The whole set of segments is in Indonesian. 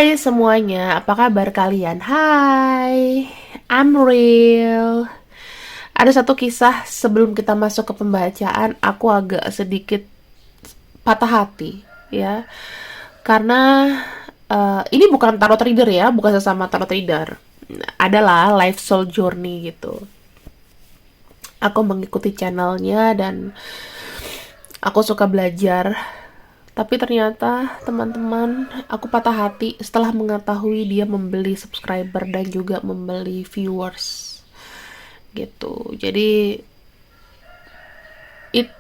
Hai semuanya, apa kabar kalian? Hai, I'm real. Ada satu kisah sebelum kita masuk ke pembacaan, aku agak sedikit patah hati, ya. Karena ini bukan tarot reader ya, bukan sesama tarot reader. Adalah life soul journey gitu. Aku mengikuti channelnya dan aku suka belajar. Tapi ternyata teman-teman, aku patah hati setelah mengetahui dia membeli subscriber dan juga membeli viewers gitu. Jadi it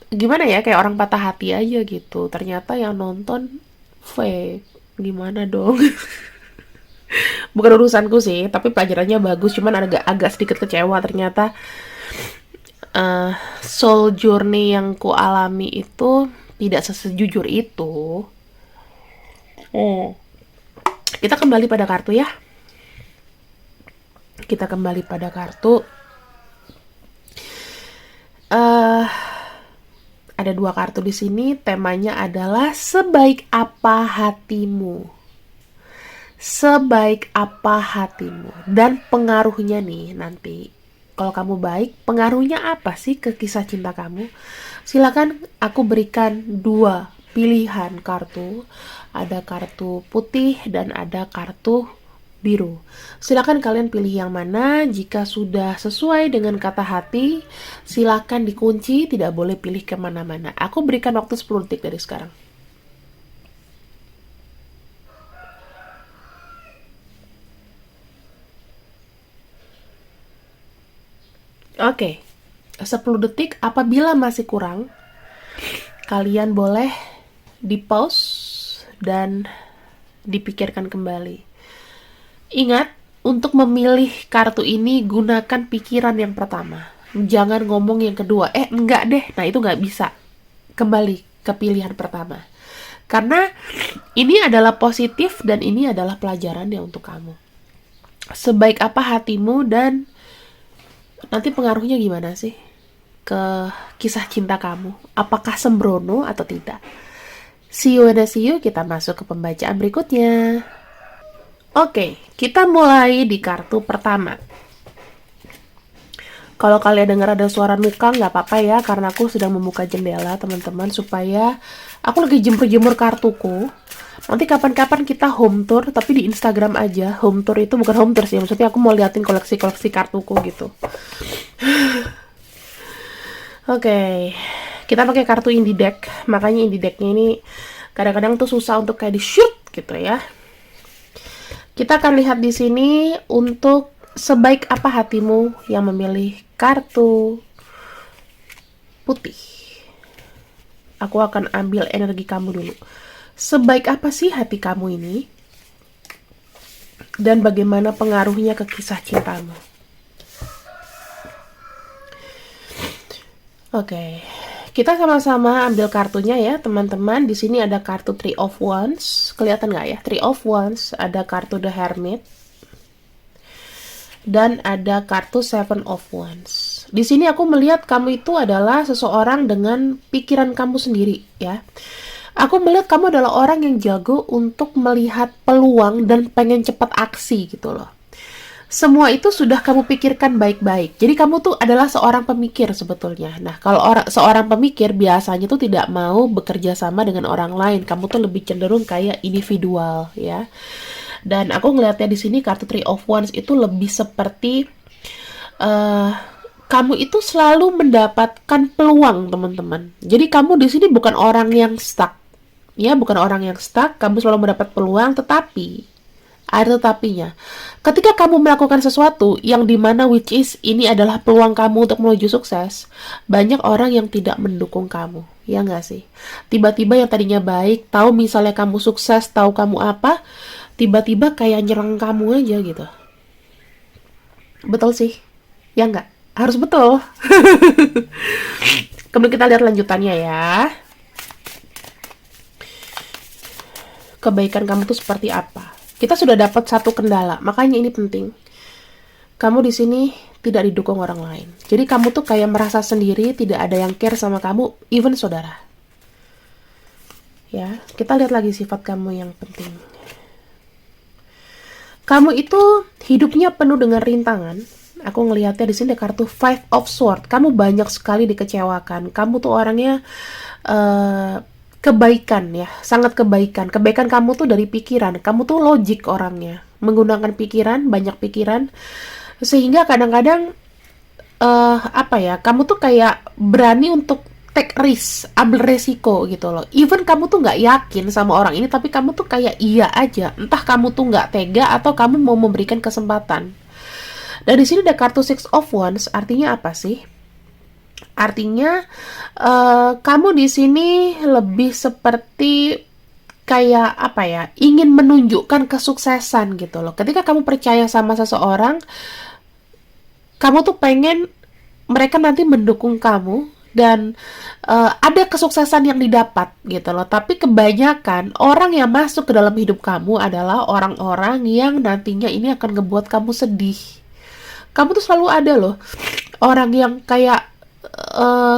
gimana ya, kayak orang patah hati aja gitu. Ternyata yang nonton fake. Gimana dong? Bukan urusanku sih, tapi pelajarannya bagus. Cuman agak sedikit kecewa ternyata soul journey yang ku alami itu tidak sesejujur itu. Kita kembali pada kartu ya. Kita kembali pada kartu. Ada dua kartu di sini. Temanya adalah sebaik apa hatimu. Sebaik apa hatimu. Dan pengaruhnya nih nanti. Kalau kamu baik, pengaruhnya apa sih ke kisah cinta kamu? Silakan aku berikan dua pilihan kartu. Ada kartu putih dan ada kartu biru. Silakan kalian pilih yang mana. Jika sudah sesuai dengan kata hati, silakan dikunci, tidak boleh pilih kemana-mana. Aku berikan waktu 10 detik dari sekarang. Oke, 10 detik. Apabila masih kurang, kalian boleh di pause dan dipikirkan kembali. Ingat, untuk memilih kartu ini gunakan pikiran yang pertama. Jangan ngomong yang kedua. Enggak deh. Nah, itu nggak bisa. Kembali ke pilihan pertama. Karena ini adalah positif dan ini adalah pelajarannya untuk kamu. Sebaik apa hatimu dan nanti pengaruhnya gimana sih ke kisah cinta kamu? Apakah sembrono atau tidak? See you and see you. Kita masuk ke pembacaan berikutnya. Oke, kita mulai di kartu pertama. Kalau kalian dengar ada suara nukang, nggak apa-apa ya, karena aku sedang membuka jendela, teman-teman, supaya aku lagi jemur-jemur kartuku. Nanti kapan-kapan kita home tour, tapi di Instagram aja. Home tour itu bukan home tour sih, maksudnya aku mau liatin koleksi-koleksi kartuku gitu. Oke, kita pakai kartu indie deck, makanya indie decknya ini kadang-kadang tuh susah untuk kayak di shoot gitu ya. Kita akan lihat di sini untuk sebaik apa hatimu yang memilih kartu putih. Aku akan ambil energi kamu dulu. Sebaik apa sih hati kamu ini? Dan bagaimana pengaruhnya ke kisah cintamu? Oke. Kita sama-sama ambil kartunya ya, teman-teman. Di sini ada kartu Three of Wands. Kelihatan nggak ya? Three of Wands. Ada kartu The Hermit. Dan ada kartu Seven of Wands. Di sini aku melihat kamu itu adalah seseorang dengan pikiran kamu sendiri ya. Aku melihat kamu adalah orang yang jago untuk melihat peluang dan pengen cepat aksi gitu loh. Semua itu sudah kamu pikirkan baik-baik. Jadi kamu tuh adalah seorang pemikir sebetulnya. Nah, kalau seorang pemikir biasanya tuh tidak mau bekerja sama dengan orang lain. Kamu tuh lebih cenderung kayak individual ya. Dan aku ngelihatnya di sini kartu Three of Wands itu lebih seperti kamu itu selalu mendapatkan peluang, teman-teman. Jadi kamu di sini bukan orang yang stuck. Ya, bukan orang yang stuck. Kamu selalu mendapat peluang, tetapi ada tetapinya. Ketika kamu melakukan sesuatu yang dimana which is ini adalah peluang kamu untuk menuju sukses, banyak orang yang tidak mendukung kamu. Ya nggak sih? Tiba-tiba yang tadinya baik, tahu misalnya kamu sukses, tahu kamu apa, tiba-tiba kayak nyerang kamu aja gitu. Betul sih? Ya nggak? Harus betul. Kemudian kita lihat lanjutannya ya. Kebaikan kamu tuh seperti apa? Kita sudah dapat satu kendala, makanya ini penting. Kamu di sini tidak didukung orang lain. Jadi kamu tuh kayak merasa sendiri, tidak ada yang care sama kamu, even saudara. Ya, kita lihat lagi sifat kamu yang penting. Kamu itu hidupnya penuh dengan rintangan. Aku ngelihatnya di sini ada kartu Five of Swords. Kamu banyak sekali dikecewakan. Kamu tuh orangnya kebaikan ya, sangat kebaikan. Kebaikan kamu tuh dari pikiran. Kamu tuh logik orangnya, menggunakan pikiran, banyak pikiran, sehingga kadang-kadang kamu tuh kayak berani untuk take risk, ambil resiko gitu loh. Even kamu tuh nggak yakin sama orang ini, tapi kamu tuh kayak iya aja. Entah kamu tuh nggak tega atau kamu mau memberikan kesempatan. Dan di sini ada kartu Six of Wands, artinya apa sih? Artinya kamu di sini lebih seperti kayak ingin menunjukkan kesuksesan gitu loh. Ketika kamu percaya sama seseorang, kamu tuh pengen mereka nanti mendukung kamu dan ada kesuksesan yang didapat gitu loh. Tapi kebanyakan orang yang masuk ke dalam hidup kamu adalah orang-orang yang nantinya ini akan ngebuat kamu sedih. Kamu tuh selalu ada loh orang yang kayak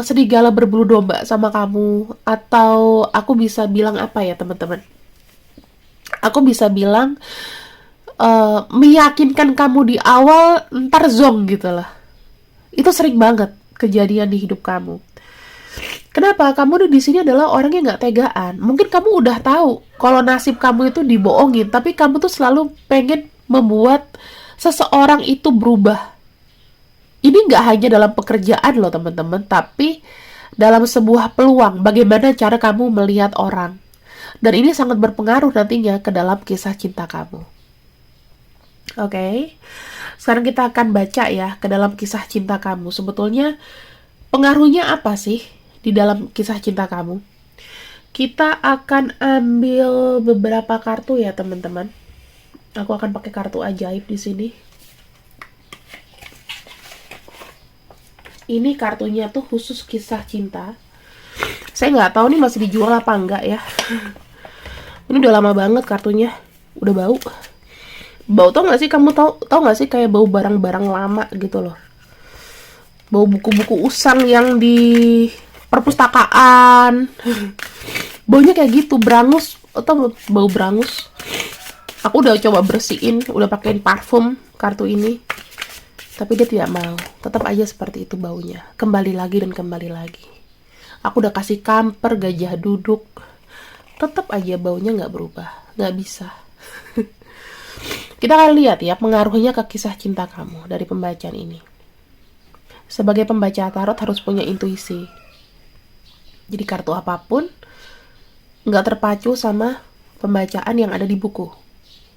serigala berbulu domba sama kamu, atau aku bisa bilang apa ya teman-teman? Aku bisa bilang meyakinkan kamu di awal, ntar zong gitu lah. Itu sering banget kejadian di hidup kamu. Kenapa? Kamu di sini adalah orang yang nggak tegaan. Mungkin kamu udah tahu kalau nasib kamu itu dibohongin, tapi kamu tuh selalu pengen membuat seseorang itu berubah. Ini nggak hanya dalam pekerjaan loh teman-teman, tapi dalam sebuah peluang. Bagaimana cara kamu melihat orang. Dan ini sangat berpengaruh nantinya ke dalam kisah cinta kamu. Oke. Sekarang kita akan baca ya ke dalam kisah cinta kamu. Sebetulnya pengaruhnya apa sih di dalam kisah cinta kamu? Kita akan ambil beberapa kartu ya teman-teman. Aku akan pakai kartu ajaib di sini. Ini kartunya tuh khusus kisah cinta. Saya nggak tahu nih masih dijual apa enggak ya. Ini udah lama banget kartunya. Udah bau. Bau, tau nggak sih, kamu tau nggak sih kayak bau barang-barang lama gitu loh. Bau buku-buku usang yang di perpustakaan. Baunya kayak gitu, berangus. Atau bau berangus. Aku udah coba bersihin, udah pakein parfum kartu ini. Tapi dia tidak mau. Tetap aja seperti itu baunya. Kembali lagi dan kembali lagi. Aku udah kasih kamper, gajah duduk. Tetap aja baunya nggak berubah. Nggak bisa. Kita akan lihat ya pengaruhnya ke kisah cinta kamu dari pembacaan ini. Sebagai pembaca tarot harus punya intuisi. Jadi kartu apapun nggak terpacu sama pembacaan yang ada di buku.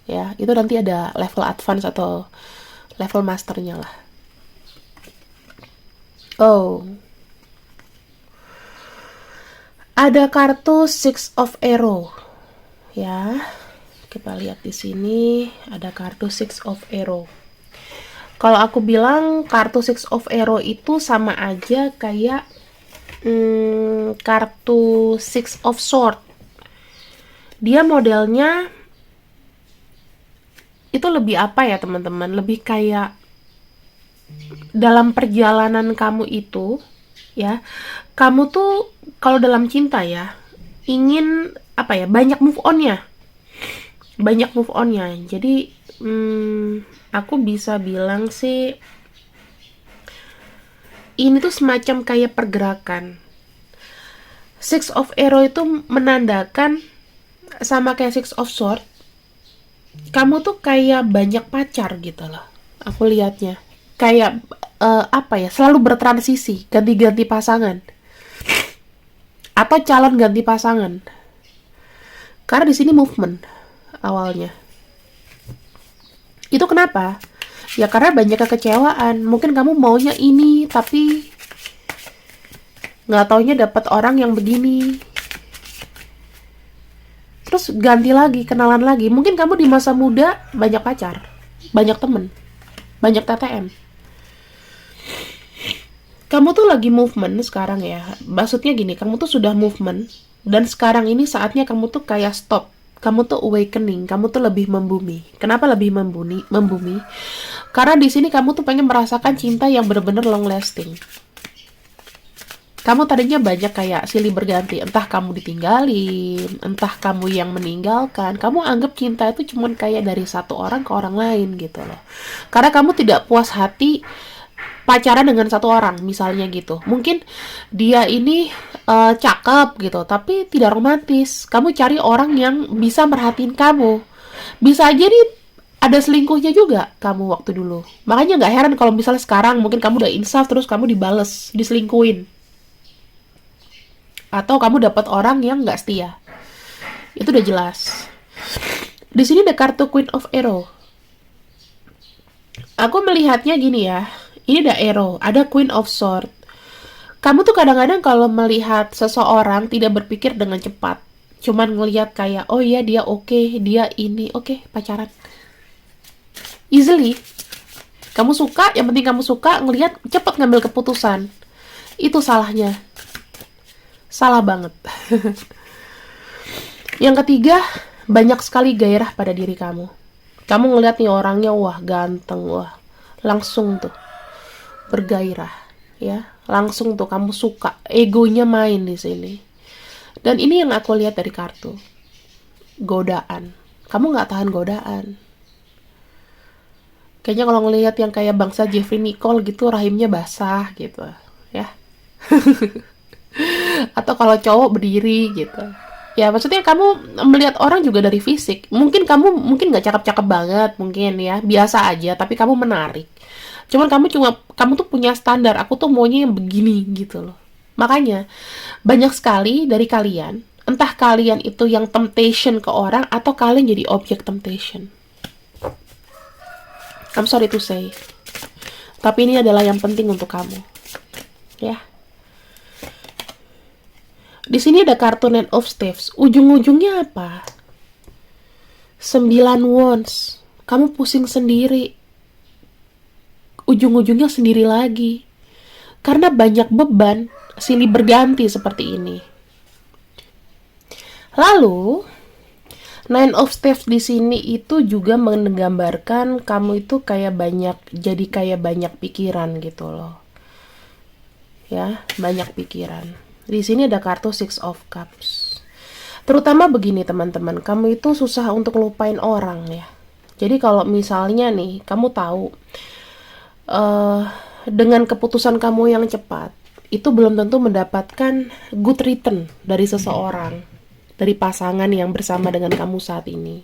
Ya, itu nanti ada level advance atau level masternya lah. Oh. Ada kartu Six of Arrow. Ya. Kita lihat di sini ada kartu Six of Arrow. Kalau aku bilang kartu Six of Arrow itu sama aja kayak kartu Six of Sword. Dia modelnya itu lebih apa ya teman-teman? Lebih kayak dalam perjalanan kamu itu ya. Kamu tuh kalau dalam cinta ya ingin banyak move on-nya. Banyak move on-nya. Jadi aku bisa bilang sih ini tuh semacam kayak pergerakan. Six of Arrow itu menandakan sama kayak Six of Sword. Kamu tuh kayak banyak pacar gitu loh. Aku lihatnya kayak selalu bertransisi, ganti-ganti pasangan. Atau calon ganti pasangan. Karena di sini movement awalnya. Itu kenapa? Ya karena banyak kekecewaan. Mungkin kamu maunya ini, tapi nggak taunya dapat orang yang begini. Terus ganti lagi, kenalan lagi. Mungkin kamu di masa muda banyak pacar, banyak temen, banyak TTM. Kamu tuh lagi movement sekarang ya. Maksudnya gini, kamu tuh sudah movement. Dan sekarang ini saatnya kamu tuh kayak stop. Kamu tuh awakening, kamu tuh lebih membumi. Kenapa lebih membumi? Karena di sini kamu tuh pengen merasakan cinta yang benar-benar long lasting. Kamu tadinya banyak kayak silih berganti, entah kamu ditinggalin, entah kamu yang meninggalkan. Kamu anggap cinta itu cuman kayak dari satu orang ke orang lain gitu loh. Karena kamu tidak puas hati pacaran dengan satu orang misalnya gitu. Mungkin dia ini cakep gitu, tapi tidak romantis. Kamu cari orang yang bisa merhatiin kamu. Bisa aja nih ada selingkuhnya juga kamu waktu dulu. Makanya nggak heran kalau misalnya sekarang mungkin kamu udah insaf terus kamu dibales, diselingkuhin. Atau kamu dapat orang yang nggak setia. Itu udah jelas. Di sini ada kartu Queen of Arrow. Aku melihatnya gini ya. Ini ada Arrow, ada Queen of Sword. Kamu tuh kadang-kadang kalau melihat seseorang tidak berpikir dengan cepat. Cuman ngelihat kayak, oh iya dia oke, dia ini oke, pacaran. Easily. Kamu suka, yang penting kamu suka, ngelihat cepat ngambil keputusan. Itu salahnya. Salah banget. Yang ketiga, banyak sekali gairah pada diri kamu. Kamu ngelihat nih orangnya, wah ganteng, wah langsung tuh bergairah, ya langsung tuh kamu suka, egonya main di sini. Dan ini yang aku lihat dari kartu godaan. Kamu nggak tahan godaan. Kayaknya kalau ngelihat yang kayak bangsa Jeffrey Nicole gitu, rahimnya basah gitu, ya. Atau kalau cowok berdiri gitu. Ya maksudnya kamu melihat orang juga dari fisik. Mungkin kamu nggak cakep-cakep banget, mungkin ya biasa aja, tapi kamu menarik. Cuman kamu tuh punya standar. Aku tuh maunya yang begini gitu loh. Makanya banyak sekali dari kalian, entah kalian itu yang temptation ke orang atau kalian jadi objek temptation. I'm sorry to say. Tapi ini adalah yang penting untuk kamu. Ya. Di sini ada kartu Nine of Staves. Ujung-ujungnya apa? 9 Wands. Kamu pusing sendiri. Ujung-ujungnya sendiri lagi. Karena banyak beban, silih berganti seperti ini. Lalu, Nine of Staves di sini itu juga menggambarkan kamu itu kayak banyak pikiran gitu loh. Ya, banyak pikiran. Di sini ada kartu Six of Cups. Terutama begini teman-teman, kamu itu susah untuk lupain orang ya. Jadi kalau misalnya nih, kamu tahu dengan keputusan kamu yang cepat, itu belum tentu mendapatkan good return dari seseorang, dari pasangan yang bersama dengan kamu saat ini.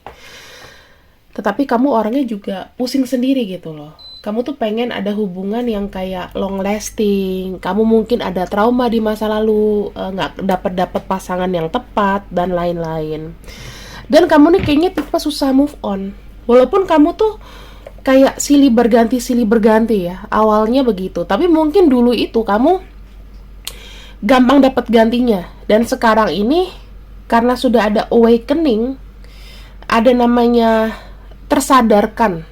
Tetapi kamu orangnya juga pusing sendiri gitu loh. Kamu tuh pengen ada hubungan yang kayak long lasting. Kamu mungkin ada trauma di masa lalu, nggak dapat pasangan yang tepat dan lain-lain. Dan kamu nih kayaknya tipe susah move on. Walaupun kamu tuh kayak silih berganti ya. Awalnya begitu. Tapi mungkin dulu itu kamu gampang dapat gantinya. Dan sekarang ini karena sudah ada awakening, ada namanya tersadarkan.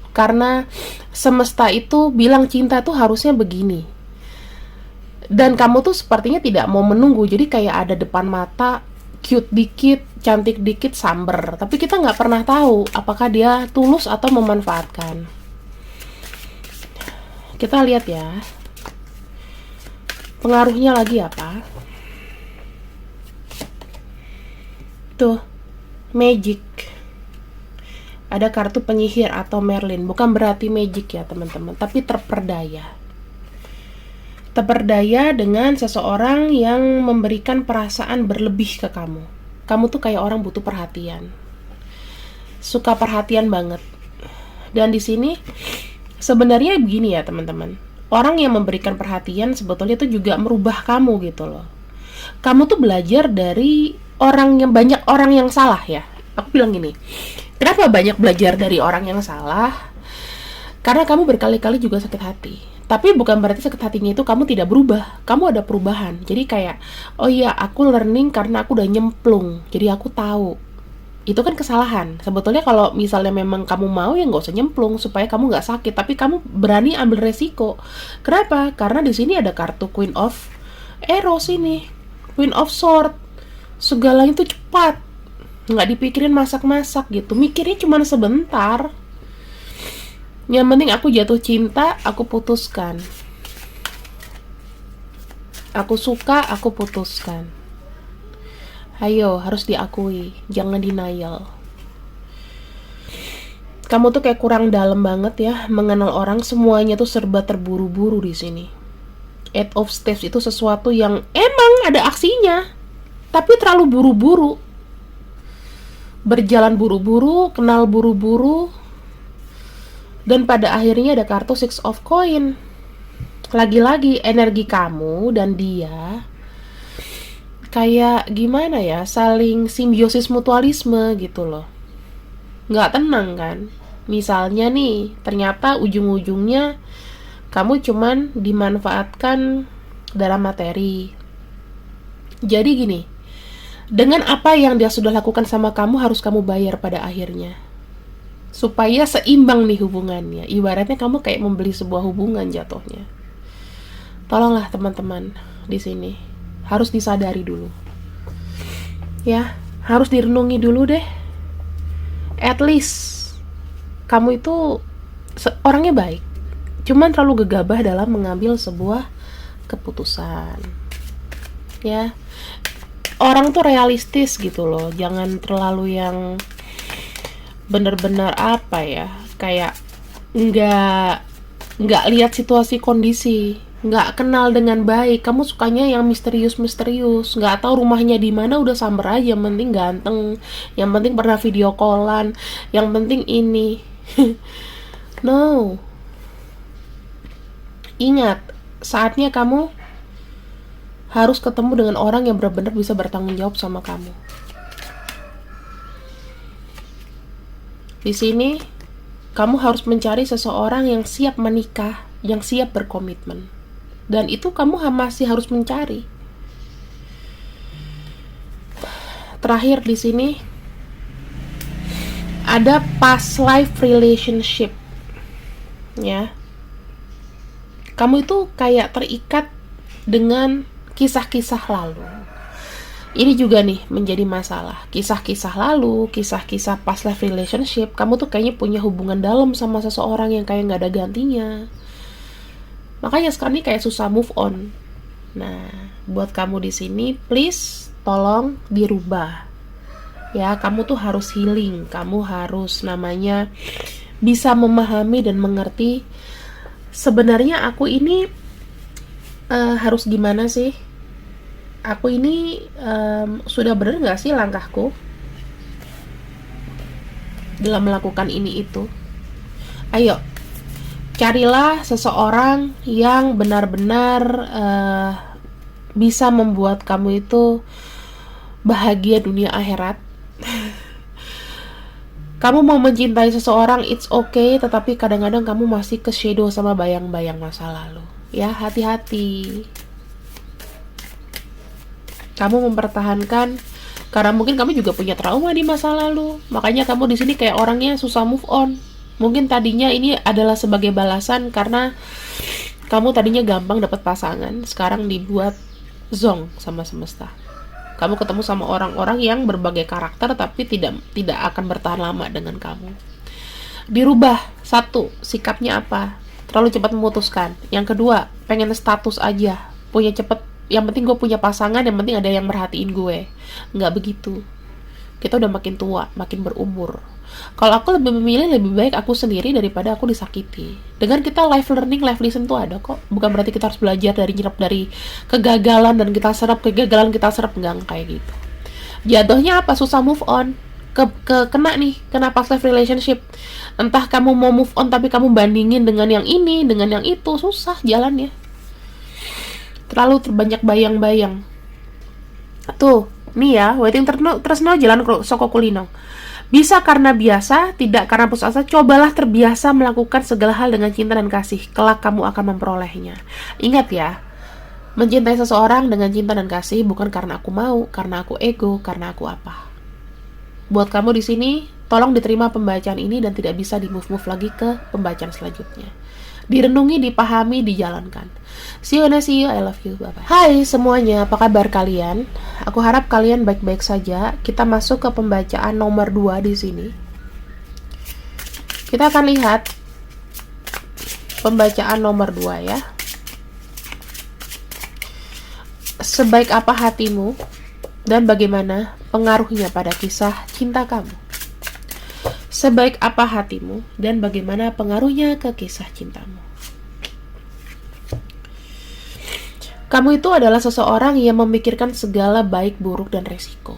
Karena semesta itu bilang cinta tuh harusnya begini. Dan kamu tuh sepertinya tidak mau menunggu. Jadi kayak ada depan mata, cute dikit, cantik dikit, samber. Tapi kita nggak pernah tahu apakah dia tulus atau memanfaatkan. Kita lihat ya. Pengaruhnya lagi apa? Tuh, magic. Ada kartu penyihir atau Merlin. Bukan berarti magic ya teman-teman, tapi terperdaya. Terperdaya dengan seseorang yang memberikan perasaan berlebih ke kamu. Kamu tuh kayak orang butuh perhatian. Suka perhatian banget. Dan di sini sebenarnya begini ya teman-teman. Orang yang memberikan perhatian sebetulnya itu juga merubah kamu gitu loh. Kamu tuh belajar dari banyak orang yang salah ya. Aku bilang gini, kenapa banyak belajar dari orang yang salah? Karena kamu berkali-kali juga sakit hati. Tapi bukan berarti sakit hatinya itu kamu tidak berubah. Kamu ada perubahan. Jadi kayak, oh iya aku learning karena aku udah nyemplung. Jadi aku tahu. Itu kan kesalahan. Sebetulnya kalau misalnya memang kamu mau ya nggak usah nyemplung supaya kamu nggak sakit. Tapi kamu berani ambil resiko. Kenapa? Karena di sini ada kartu Queen of Arrows ini. Queen of Sword. Segalanya itu cepat. Nggak dipikirin masak-masak gitu. Mikirnya cuma sebentar. Yang penting aku jatuh cinta, aku putuskan. Aku suka, aku putuskan. Ayo, harus diakui, jangan denial. Kamu tuh kayak kurang dalam banget ya mengenal orang, semuanya tuh serba terburu-buru di sini. 8 of Staves itu sesuatu yang emang ada aksinya, tapi terlalu buru-buru. Berjalan buru-buru, kenal buru-buru, dan pada akhirnya ada kartu 6 of Coin. Lagi-lagi energi kamu dan dia kayak gimana ya, saling simbiosis mutualisme gitu loh. Nggak tenang kan? Misalnya nih, ternyata ujung-ujungnya kamu cuman dimanfaatkan dalam materi. Jadi gini, dengan apa yang dia sudah lakukan sama kamu harus kamu bayar pada akhirnya. Supaya seimbang nih hubungannya. Ibaratnya kamu kayak membeli sebuah hubungan jatuhnya. Tolonglah teman-teman di sini, harus disadari dulu. Ya, harus direnungi dulu deh. At least kamu itu orangnya baik, cuman terlalu gegabah dalam mengambil sebuah keputusan. Ya, orang tuh realistis gitu loh, jangan terlalu yang bener-bener apa ya, kayak nggak lihat situasi kondisi, nggak kenal dengan baik. Kamu sukanya yang misterius, nggak tahu rumahnya di mana, udah samber aja, yang penting ganteng, yang penting pernah video callan, yang penting ini. No, ingat, saatnya kamu harus ketemu dengan orang yang benar-benar bisa bertanggung jawab sama kamu. Di sini kamu harus mencari seseorang yang siap menikah, yang siap berkomitmen. Dan itu kamu masih harus mencari. Terakhir di sini ada past life relationship. Ya. Kamu itu kayak terikat dengan kisah-kisah lalu. Ini juga nih menjadi masalah. Kisah-kisah lalu, kisah-kisah past life relationship, kamu tuh kayaknya punya hubungan dalam sama seseorang yang kayak nggak ada gantinya. Makanya sekarang ini kayak susah move on. Nah, buat kamu di sini, please tolong dirubah. Ya, kamu tuh harus healing. Kamu harus namanya bisa memahami dan mengerti. Sebenarnya aku ini harus gimana sih? Aku ini sudah benar nggak sih langkahku dalam melakukan ini itu? Ayo, carilah seseorang yang benar-benar bisa membuat kamu itu bahagia dunia akhirat. Kamu mau mencintai seseorang, it's okay, tetapi kadang-kadang kamu masih ke shadow sama bayang-bayang masa lalu. Ya, hati-hati. Kamu mempertahankan karena mungkin kamu juga punya trauma di masa lalu. Makanya kamu di sini kayak orangnya susah move on. Mungkin tadinya ini adalah sebagai balasan karena kamu tadinya gampang dapat pasangan, sekarang dibuat zonk sama semesta. Kamu ketemu sama orang-orang yang berbagai karakter tapi tidak akan bertahan lama dengan kamu. Dirubah. 1, sikapnya apa? Terlalu cepat memutuskan. Yang kedua, pengen status aja, punya cepet. Yang penting gue punya pasangan, yang penting ada yang merhatiin gue. Nggak begitu. Kita udah makin tua, makin berumur. Kalau aku lebih memilih lebih baik aku sendiri daripada aku disakiti. Dengan kita life learning, life lesson tuh ada kok. Bukan berarti kita harus belajar dari nyerap dari kegagalan dan kita serap kegagalan, kita serap, enggak kayak gitu. Jatuhnya apa? Susah move on. Kena past life relationship. Entah kamu mau move on tapi kamu bandingin dengan yang ini, dengan yang itu, susah jalannya. Terlalu terbanyak bayang-bayang. Tuh, nih ya, waiting tresno jalan soko kulino. Bisa karena biasa, tidak karena putus asa. Cobalah terbiasa melakukan segala hal dengan cinta dan kasih. Kelak kamu akan memperolehnya. Ingat ya, mencintai seseorang dengan cinta dan kasih bukan karena aku mau, karena aku ego, karena aku apa. Buat kamu di sini, tolong diterima pembacaan ini dan tidak bisa di-move lagi ke pembacaan selanjutnya. Direnungi, dipahami, dijalankan. See you, I love you, bye-bye. Hai semuanya, apa kabar kalian? Aku harap kalian baik-baik saja. Kita masuk ke pembacaan nomor 2 di sini. Kita akan lihat pembacaan nomor 2 ya. Sebaik apa hatimu dan bagaimana pengaruhnya pada kisah cinta kamu? Sebaik apa hatimu dan bagaimana pengaruhnya ke kisah cintamu? Kamu itu adalah seseorang yang memikirkan segala baik, buruk, dan resiko.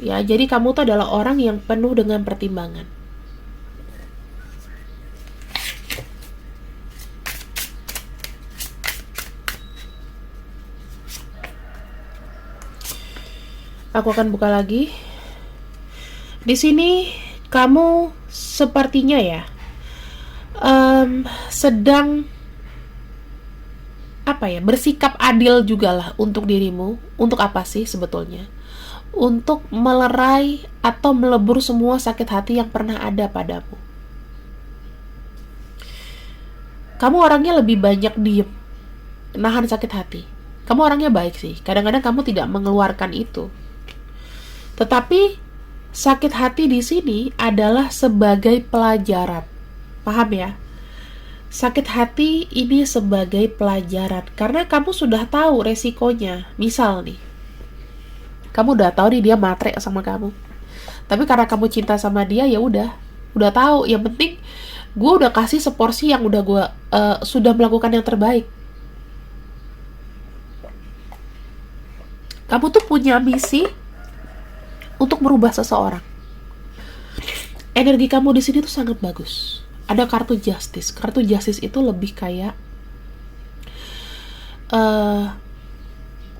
Ya, jadi kamu itu adalah orang yang penuh dengan pertimbangan. Aku akan buka lagi. Di sini kamu sepertinya ya sedang bersikap adil juga lah untuk dirimu. Untuk apa sih sebetulnya? Untuk melerai atau melebur semua sakit hati yang pernah ada padamu. Kamu orangnya lebih banyak diem, nahan sakit hati. Kamu orangnya baik sih. Kadang-kadang kamu tidak mengeluarkan itu. Tetapi sakit hati di sini adalah sebagai pelajaran. Paham ya? Sakit hati ini sebagai pelajaran karena kamu sudah tahu resikonya. Misal nih, kamu udah tahu nih dia matre sama kamu. Tapi karena kamu cinta sama dia, ya udah tahu. Yang penting gue udah kasih seporsi yang udah gue sudah melakukan yang terbaik. Kamu tuh punya misi untuk merubah seseorang. Energi kamu di sini tuh sangat bagus. Ada kartu justice. Kartu justice itu lebih kayak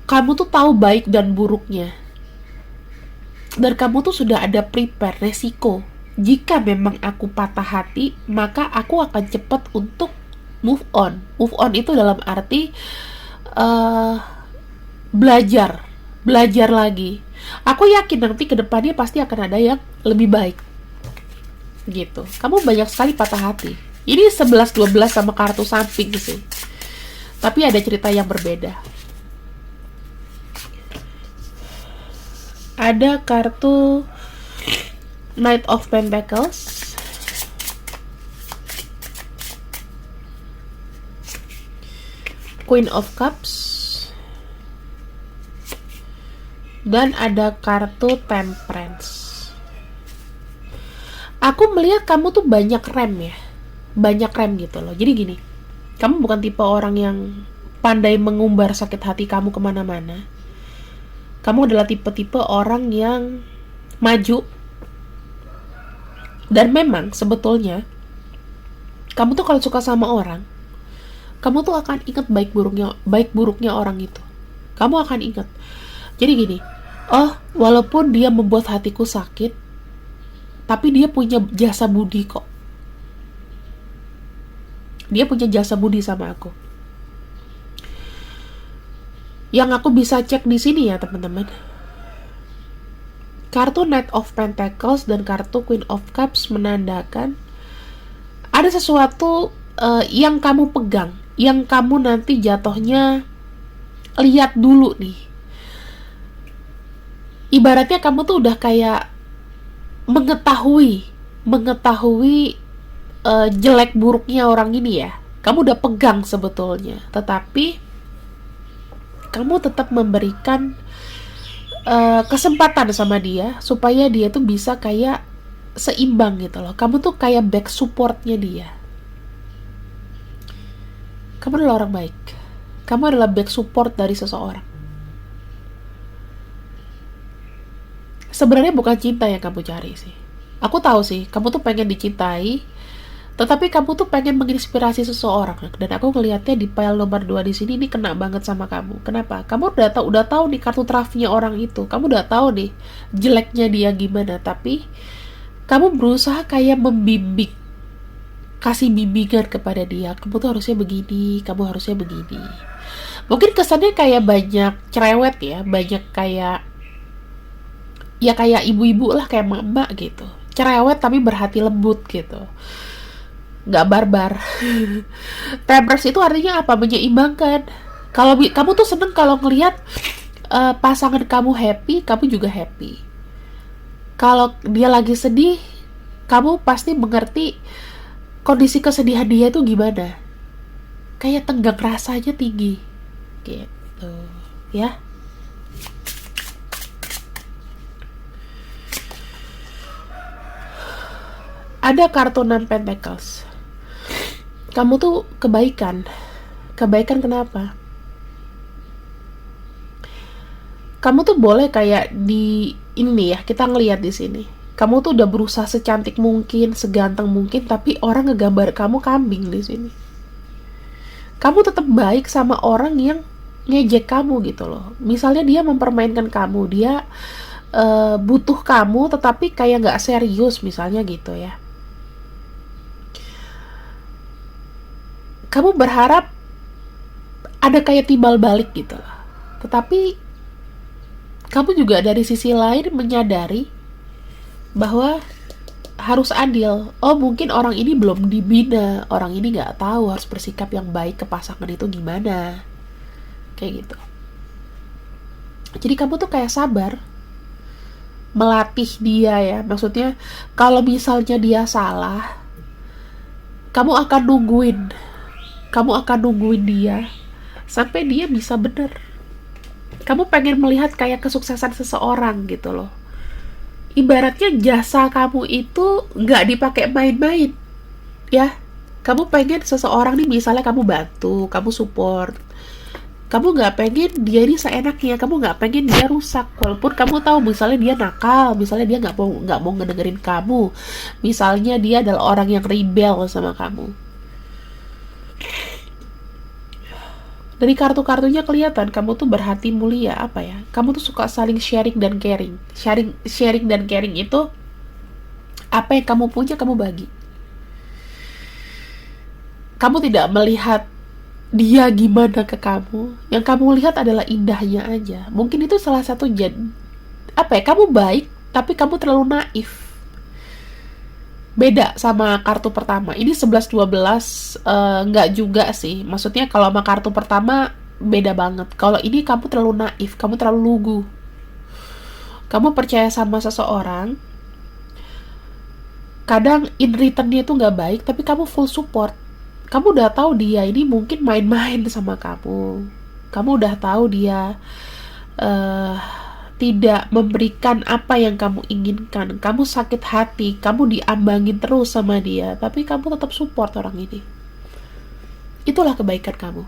kamu tuh tahu baik dan buruknya. Dan kamu tuh sudah ada prepare resiko. Jika memang aku patah hati, maka aku akan cepat untuk move on. Move on itu dalam arti belajar lagi. Aku yakin nanti ke depannya pasti akan ada yang lebih baik. Gitu. Kamu banyak sekali patah hati. Ini 11-12 sama kartu samping sih. Tapi ada cerita yang berbeda. Ada kartu Knight of Pentacles, Queen of Cups, dan ada kartu Temperance. Aku melihat kamu tuh banyak rem ya. Banyak rem gitu loh. Jadi gini, kamu bukan tipe orang yang pandai mengumbar sakit hati kamu kemana-mana. Kamu adalah tipe-tipe orang yang maju. Dan memang sebetulnya kamu tuh kalau suka sama orang, kamu tuh akan ingat baik buruknya orang itu. Kamu akan ingat. Jadi gini, walaupun dia membuat hatiku sakit, tapi dia punya jasa budi kok. Dia punya jasa budi sama aku. Yang aku bisa cek di sini ya teman-teman. Kartu Knight of Pentacles dan kartu Queen of Cups menandakan ada sesuatu yang kamu pegang, yang kamu nanti jatuhnya lihat dulu nih. Ibaratnya kamu tuh udah kayak mengetahui jelek buruknya orang ini ya. Kamu udah pegang sebetulnya, tetapi kamu tetap memberikan kesempatan sama dia supaya dia tuh bisa kayak seimbang gitu loh. Kamu tuh kayak back supportnya dia. Kamu adalah orang baik. Kamu adalah back support dari seseorang. Sebenarnya bukan cinta yang kamu cari sih. Aku tahu sih, kamu tuh pengen dicintai, tetapi kamu tuh pengen menginspirasi seseorang. Dan aku ngelihatnya di pile nomor 2 di sini ini kena banget sama kamu. Kenapa? Kamu udah tahu nih kartu trafnya orang itu. Kamu udah tahu nih jeleknya dia gimana, tapi kamu berusaha kayak membimbing, kasih bimbingan kepada dia. Kamu tuh harusnya begini, kamu harusnya begini. Mungkin kesannya kayak banyak cerewet ya, banyak kayak ibu-ibu lah, kayak mama gitu. Cerewet tapi berhati lembut gitu. Gak barbar. Temperance itu artinya apa? Menyeimbangkan. Kalau kamu tuh seneng kalau ngelihat pasangan kamu happy, kamu juga happy. Kalau dia lagi sedih, kamu pasti mengerti kondisi kesedihan dia itu gimana. Kayak tenggang rasanya tinggi gitu ya. Ada kartu 6 Pentacles. Kamu tuh kebaikan. Kebaikan kenapa? Kamu tuh boleh kayak di ini nih ya, kita ngelihat di sini. Kamu tuh udah berusaha secantik mungkin, seganteng mungkin, tapi orang ngegambar kamu kambing di sini. Kamu tetap baik sama orang yang ngejek kamu gitu loh. Misalnya dia mempermainkan kamu, dia butuh kamu, tetapi kayak nggak serius misalnya gitu ya. Kamu berharap ada kayak timbal balik gitu loh. Tetapi kamu juga dari sisi lain menyadari bahwa harus adil. Oh, mungkin orang ini belum dibina, orang ini nggak tahu harus bersikap yang baik ke pasangan itu gimana, kayak gitu. Jadi kamu tuh kayak sabar melatih dia ya. Maksudnya kalau misalnya dia salah, kamu akan nungguin dia sampai dia bisa bener. Kamu pengen melihat kayak kesuksesan seseorang gitu loh. Ibaratnya jasa kamu itu nggak dipakai main-main ya. Kamu pengen seseorang nih, misalnya kamu bantu, kamu support, kamu nggak pengen dia ini seenaknya, kamu nggak pengen dia rusak. Walaupun kamu tahu misalnya dia nakal, misalnya dia nggak mau ngedengerin kamu, misalnya dia adalah orang yang rebel sama kamu. Dari kartu-kartunya kelihatan kamu tuh berhati mulia. Apa ya, kamu tuh suka saling sharing dan caring. Sharing dan caring itu apa yang kamu punya kamu bagi. Kamu tidak melihat dia gimana ke kamu. Yang kamu lihat adalah indahnya aja. Mungkin itu salah satu apa ya, kamu baik tapi kamu terlalu naif. Beda sama kartu pertama. Ini 11-12 nggak juga sih. Maksudnya kalau sama kartu pertama beda banget. Kalau ini kamu terlalu naif, kamu terlalu lugu. Kamu percaya sama seseorang, kadang in returnnya itu nggak baik, tapi kamu full support. Kamu udah tahu dia ini mungkin main-main sama kamu. Kamu udah tahu dia tidak memberikan apa yang kamu inginkan. Kamu sakit hati, kamu diambangin terus sama dia, tapi kamu tetap support orang ini. Itulah kebaikan kamu.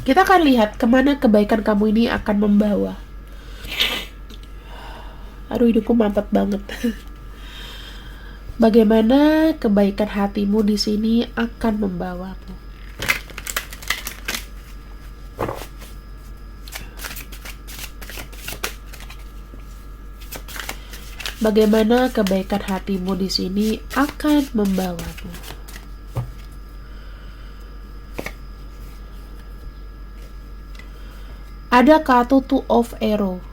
Kita akan lihat kemana kebaikan kamu ini akan membawa. Aduh, hidupku mampet banget. Bagaimana kebaikan hatimu di sini akan membawamu. Bagaimana kebaikan hatimu di sini akan membawamu. Ada kartu Two of Arrow.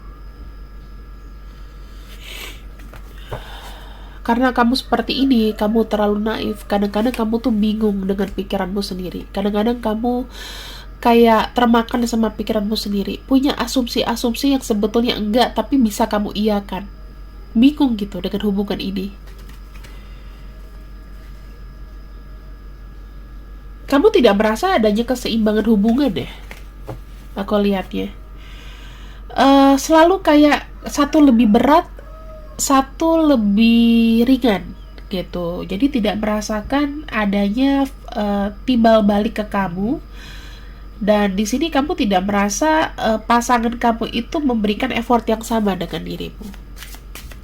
Karena kamu seperti ini, kamu terlalu naif. Kadang-kadang kamu tuh bingung dengan pikiranmu sendiri. Kadang-kadang kamu kayak termakan sama pikiranmu sendiri. Punya asumsi-asumsi yang sebetulnya enggak, tapi bisa kamu iyakan. Bingung gitu dengan hubungan ini. Kamu tidak merasa adanya keseimbangan hubungan ya? Aku lihatnya. Selalu kayak satu lebih berat, satu lebih ringan gitu. Jadi tidak merasakan adanya timbal balik ke kamu. Dan di sini kamu tidak merasa pasangan kamu itu memberikan effort yang sama dengan dirimu.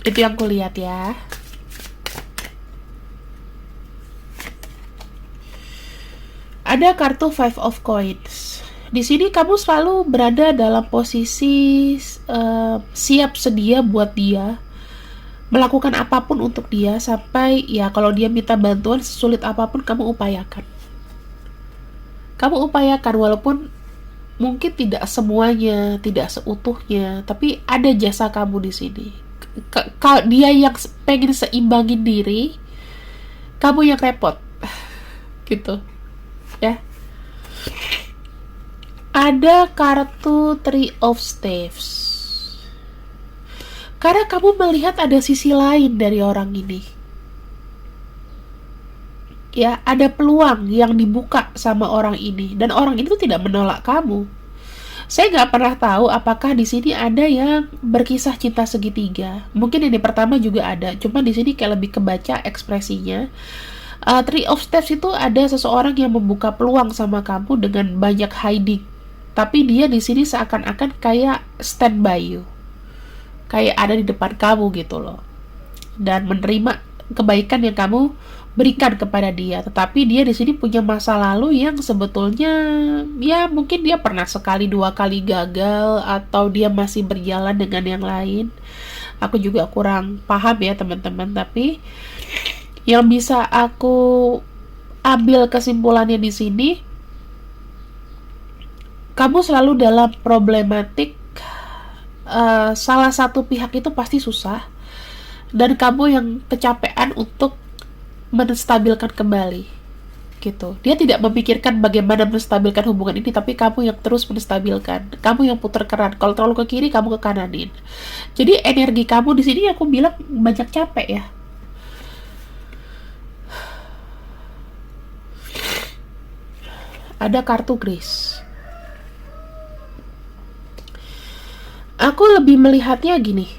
Itu yang kulihat ya. Ada kartu Five of Coins. Di sini kamu selalu berada dalam posisi siap sedia buat dia, melakukan apapun untuk dia, sampai ya kalau dia minta bantuan sesulit apapun kamu upayakan. Kamu upayakan walaupun mungkin tidak semuanya, tidak seutuhnya, tapi ada jasa kamu di sini. Kalau dia yang pengen seimbangin diri, kamu yang repot, gitu, ya. Ada kartu Three of Staves. Karena kamu melihat ada sisi lain dari orang ini. Ya, ada peluang yang dibuka sama orang ini. Dan orang ini tuh tidak menolak kamu. Saya nggak pernah tahu apakah di sini ada yang berkisah cinta segitiga. Mungkin ini pertama juga ada, cuma di sini kayak lebih kebaca ekspresinya. Three of Steps itu ada seseorang yang membuka peluang sama kamu dengan banyak hiding. Tapi dia di sini seakan-akan kayak stand by you. Kayak ada di depan kamu gitu loh. Dan menerima kebaikan yang kamu berikan kepada dia. Tetapi dia di sini punya masa lalu yang sebetulnya ya mungkin dia pernah sekali dua kali gagal atau dia masih berjalan dengan yang lain. Aku juga kurang paham ya teman-teman, tapi yang bisa aku ambil kesimpulannya di sini, kamu selalu dalam problematik, salah satu pihak itu pasti susah dan kamu yang kecapean untuk menstabilkan kembali gitu. Dia tidak memikirkan bagaimana menstabilkan hubungan ini, tapi kamu yang terus menstabilkan, kamu yang putar keran. Kalau terlalu ke kiri, kamu ke kananin. Jadi energi kamu di sini aku bilang banyak capek ya. Ada kartu Grace. Aku lebih melihatnya gini.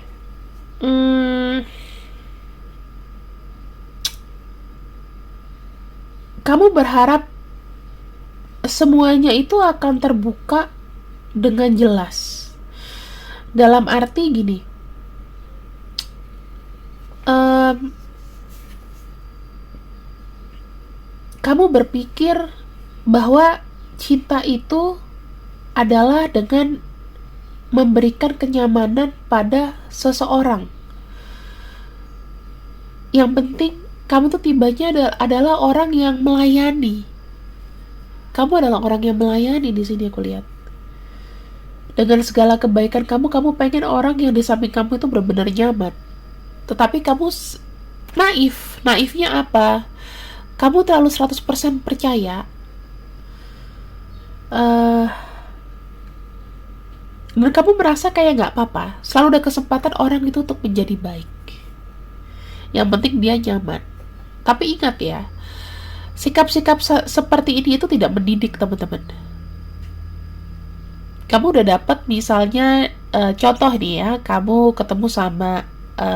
Kamu berharap semuanya itu akan terbuka dengan jelas. Dalam arti gini, kamu berpikir bahwa cinta itu adalah dengan memberikan kenyamanan pada seseorang. Yang penting kamu tuh tibanya adalah orang yang melayani. Kamu adalah orang yang melayani di sini aku lihat. Dengan segala kebaikan kamu pengen orang yang di samping kamu itu benar-benar nyaman. Tetapi kamu naif. Naifnya apa? Kamu terlalu 100% percaya. Dan kamu merasa kayak gak apa-apa. Selalu ada kesempatan orang itu untuk menjadi baik. Yang penting dia nyaman. Tapi ingat ya, sikap-sikap seperti ini itu tidak mendidik teman-teman. Kamu udah dapat misalnya contoh nih ya, kamu ketemu sama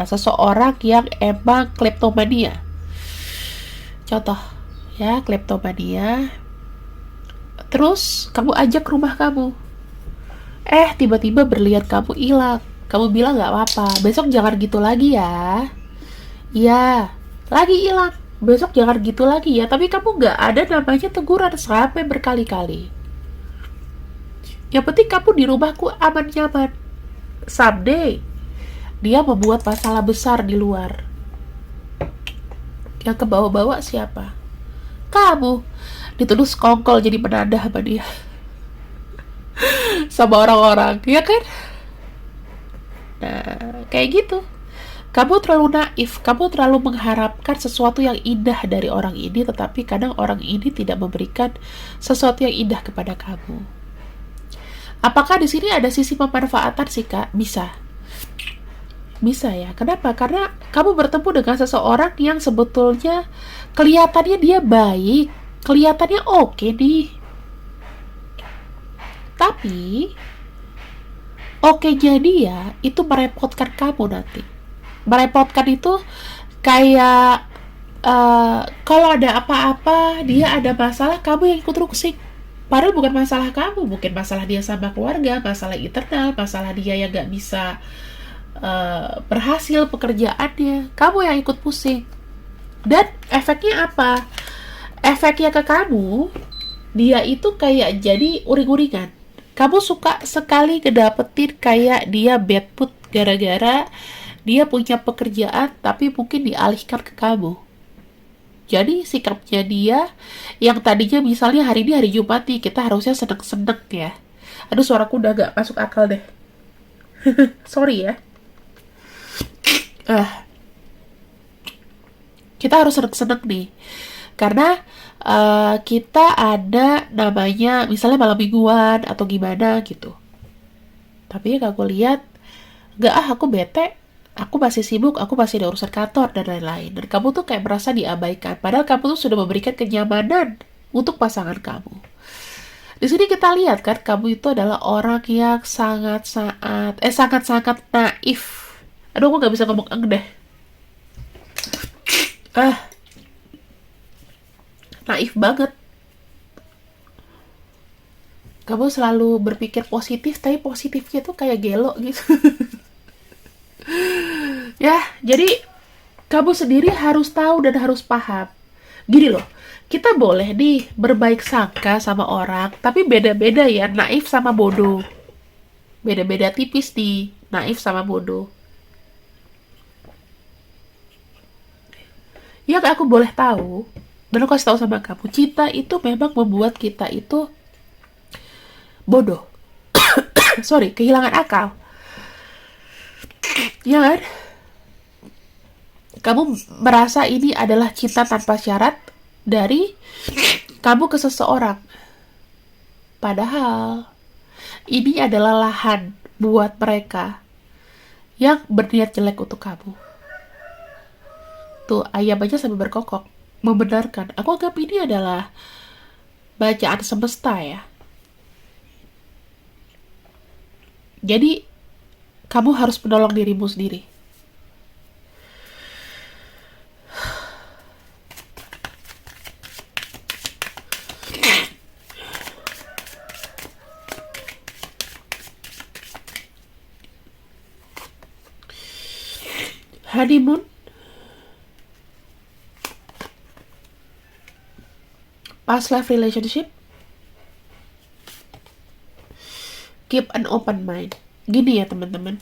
seseorang yang emang kleptomania. Contoh ya, kleptomania. Terus kamu ajak ke rumah kamu. Tiba-tiba berlian kamu hilang. Kamu bilang gak apa-apa, besok jangan gitu lagi ya. Iya, lagi hilang. Besok jangan gitu lagi ya. Tapi kamu gak ada namanya teguran sampai berkali-kali. Yang penting kamu di rumahku aman nyaman. Someday dia membuat masalah besar di luar. Yang kebawa-bawa siapa? Kamu. Dituduh sekongkol jadi penadah sama dia. Sama orang-orang, ya kan? Nah, kayak gitu. Kamu terlalu naif, kamu terlalu mengharapkan sesuatu yang indah dari orang ini, tetapi kadang orang ini tidak memberikan sesuatu yang indah kepada kamu. Apakah di sini ada sisi pemanfaatan sih, Kak? Bisa. Bisa ya. Kenapa? Karena kamu bertemu dengan seseorang yang sebetulnya kelihatannya dia baik, kelihatannya oke nih. Tapi oke-nya dia itu merepotkan kamu nanti. Merepotkan itu kayak kalau ada apa-apa, dia ada masalah, kamu yang ikut ruksik. Padahal bukan masalah kamu, mungkin masalah dia sama keluarga, masalah internal, masalah dia yang gak bisa berhasil pekerjaannya. Kamu yang ikut pusing. Dan efeknya apa? Efeknya ke kamu, dia itu kayak jadi uring-uringan. Kamu suka sekali ngedapetin kayak dia bad mood gara-gara dia punya pekerjaan tapi mungkin dialihkan ke kamu. Jadi sikapnya dia yang tadinya misalnya hari ini hari Jumat nih, kita harusnya seneng-seneng ya. Aduh, suaraku udah gak masuk akal deh. Sorry ya. Kita harus seneng-seneng nih. Karena kita ada namanya misalnya malam mingguan atau gimana gitu. Tapi ya aku lihat, aku bete, aku masih sibuk, aku masih ada urusan kantor dan lain-lain. Dan kamu tuh kayak merasa diabaikan. Padahal kamu tuh sudah memberikan kenyamanan untuk pasangan kamu. Di sini kita lihat kan, kamu itu adalah orang yang sangat-sangat naif. Aduh, aku nggak bisa ngomong deh. Naif banget. Kamu selalu berpikir positif, tapi positifnya tuh kayak gelo gitu. Ya, jadi kamu sendiri harus tahu dan harus paham. Gini loh, kita boleh nih berbaik sangka sama orang, tapi beda-beda ya, naif sama bodoh. Beda-beda tipis nih, naif sama bodoh. Yang aku boleh tahu, dan aku kasih tahu sama kamu, cinta itu memang membuat kita itu bodoh. Sorry, kehilangan akal. Ya kan? Kamu merasa ini adalah cinta tanpa syarat dari kamu ke seseorang. Padahal ini adalah lahan buat mereka yang berniat jelek untuk kamu. Tuh, ayam aja sampai berkokok membenarkan. Aku anggap ini adalah bacaan semesta ya. Jadi, kamu harus menolong dirimu sendiri. Honeymoon, past life relationship, keep an open mind. Gini ya teman-teman,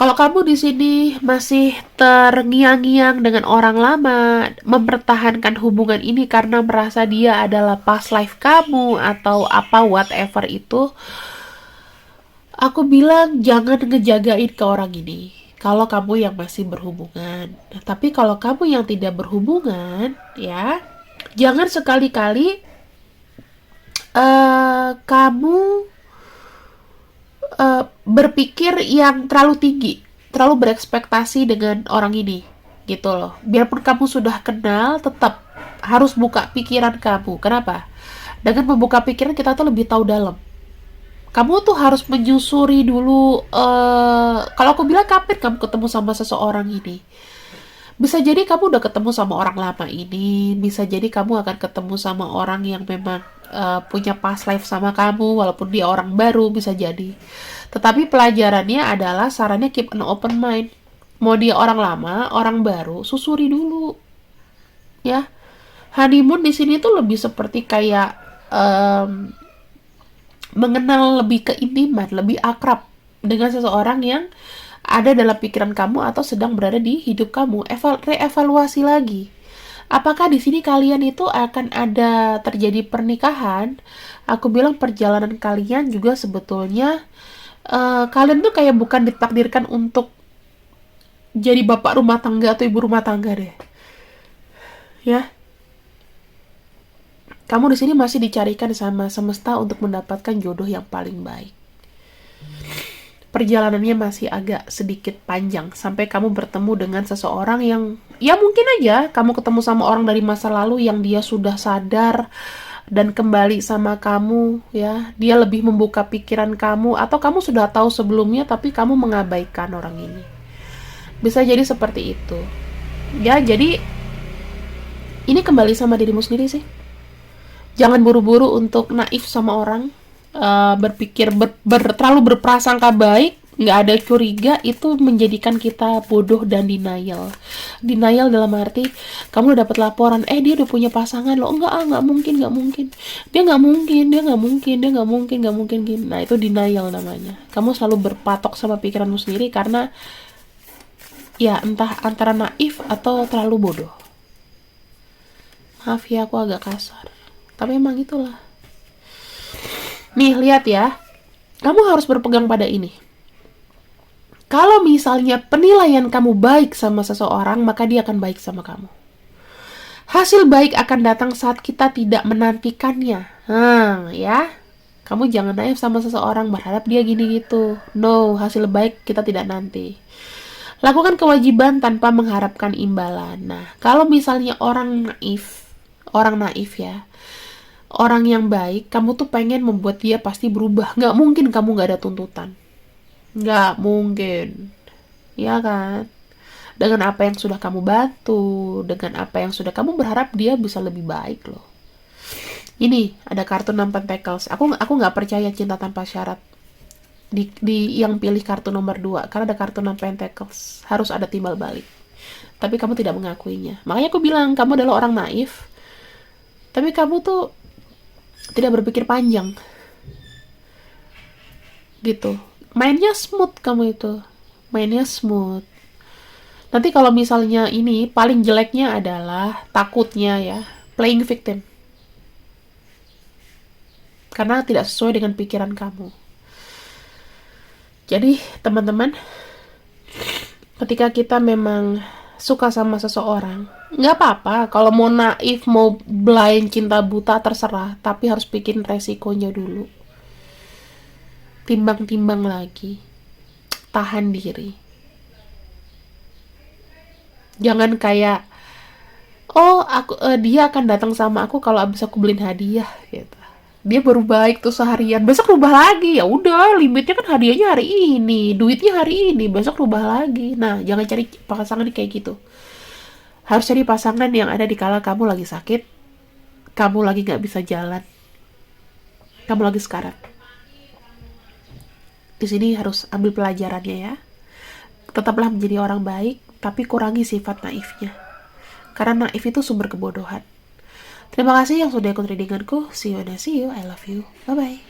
kalau kamu di sini masih terngiang-ngiang dengan orang lama, mempertahankan hubungan ini karena merasa dia adalah past life kamu atau apa whatever itu, aku bilang jangan ngejagain ke orang ini. Kalau kamu yang masih berhubungan, tapi kalau kamu yang tidak berhubungan, ya jangan sekali-kali kamu berpikir yang terlalu tinggi, terlalu berekspektasi dengan orang ini, gitu loh. Biarpun kamu sudah kenal, tetap harus buka pikiran kamu. Kenapa? Dengan membuka pikiran kita tuh lebih tahu dalam. Kamu tuh harus menyusuri dulu. Kalau aku bilang kapan kamu ketemu sama seseorang ini? Bisa jadi kamu udah ketemu sama orang lama ini, bisa jadi kamu akan ketemu sama orang yang memang punya past life sama kamu, walaupun dia orang baru, bisa jadi. Tetapi pelajarannya adalah sarannya keep an open mind. Mau dia orang lama, orang baru, susuri dulu. Ya, honeymoon di sini tuh lebih seperti kayak mengenal lebih keintiman, lebih akrab dengan seseorang yang ada dalam pikiran kamu atau sedang berada di hidup kamu. Reevaluasi lagi. Apakah di sini kalian itu akan ada terjadi pernikahan? Aku bilang perjalanan kalian juga sebetulnya kalian tuh kayak bukan ditakdirkan untuk jadi bapak rumah tangga atau ibu rumah tangga deh. Ya. Kamu di sini masih dicarikan sama semesta untuk mendapatkan jodoh yang paling baik. Perjalanannya masih agak sedikit panjang sampai kamu bertemu dengan seseorang yang ya mungkin aja kamu ketemu sama orang dari masa lalu yang dia sudah sadar dan kembali sama kamu, ya. Dia lebih membuka pikiran kamu atau kamu sudah tahu sebelumnya tapi kamu mengabaikan orang ini. Bisa jadi seperti itu. Ya, jadi ini kembali sama dirimu sendiri sih. Jangan buru-buru untuk naif sama orang, berpikir terlalu berprasangka baik, nggak ada curiga, itu menjadikan kita bodoh dan denial. Denial dalam arti kamu udah dapat laporan, dia udah punya pasangan loh, nggak mungkin, dia nggak mungkin. Nah itu denial namanya. Kamu selalu berpatok sama pikiranmu sendiri karena ya entah antara naif atau terlalu bodoh. Maaf ya aku agak kasar. Tapi emang itulah. Nih, lihat ya. Kamu harus berpegang pada ini. Kalau misalnya penilaian kamu baik sama seseorang, maka dia akan baik sama kamu. Hasil baik akan datang saat kita tidak menantikannya. Ya. Kamu jangan naif sama seseorang berharap dia gini gitu. No, hasil baik kita tidak nanti. Lakukan kewajiban tanpa mengharapkan imbalan. Nah, kalau misalnya orang naif ya, Orang yang baik, kamu tuh pengen membuat dia pasti berubah. Nggak mungkin kamu nggak ada tuntutan. Nggak mungkin. Ya kan? Dengan apa yang sudah kamu bantu, dengan apa yang sudah kamu berharap dia bisa lebih baik loh. Ini ada kartu 6 Pentacles. Aku nggak percaya cinta tanpa syarat. Di yang pilih kartu nomor 2 karena ada kartu 6 Pentacles. Harus ada timbal balik. Tapi kamu tidak mengakuinya. Makanya aku bilang kamu adalah orang naif. Tapi kamu tuh tidak berpikir panjang. Gitu. Mainnya smooth kamu itu. Mainnya smooth. Nanti kalau misalnya ini paling jeleknya adalah takutnya ya, playing victim. Karena tidak sesuai dengan pikiran kamu. Jadi, teman-teman, ketika kita memang suka sama seseorang, nggak apa-apa. Kalau mau naif, mau blind, cinta buta, terserah. Tapi harus bikin resikonya dulu. Timbang-timbang lagi. Tahan diri. Jangan kayak, oh dia akan datang sama aku kalau abis aku beliin hadiah gitu. Dia baru baik tuh seharian, besok rubah lagi. Ya udah, limitnya kan hadiahnya hari ini, duitnya hari ini, besok rubah lagi. Nah, jangan cari pasangan kayak gitu. Harus cari pasangan yang ada di kala kamu lagi sakit, kamu lagi nggak bisa jalan, kamu lagi sekarat. Di sini harus ambil pelajarannya ya. Tetaplah menjadi orang baik, tapi kurangi sifat naifnya. Karena naif itu sumber kebodohan. Terima kasih yang sudah ikut readinganku. See you and I see you. I love you. Bye-bye.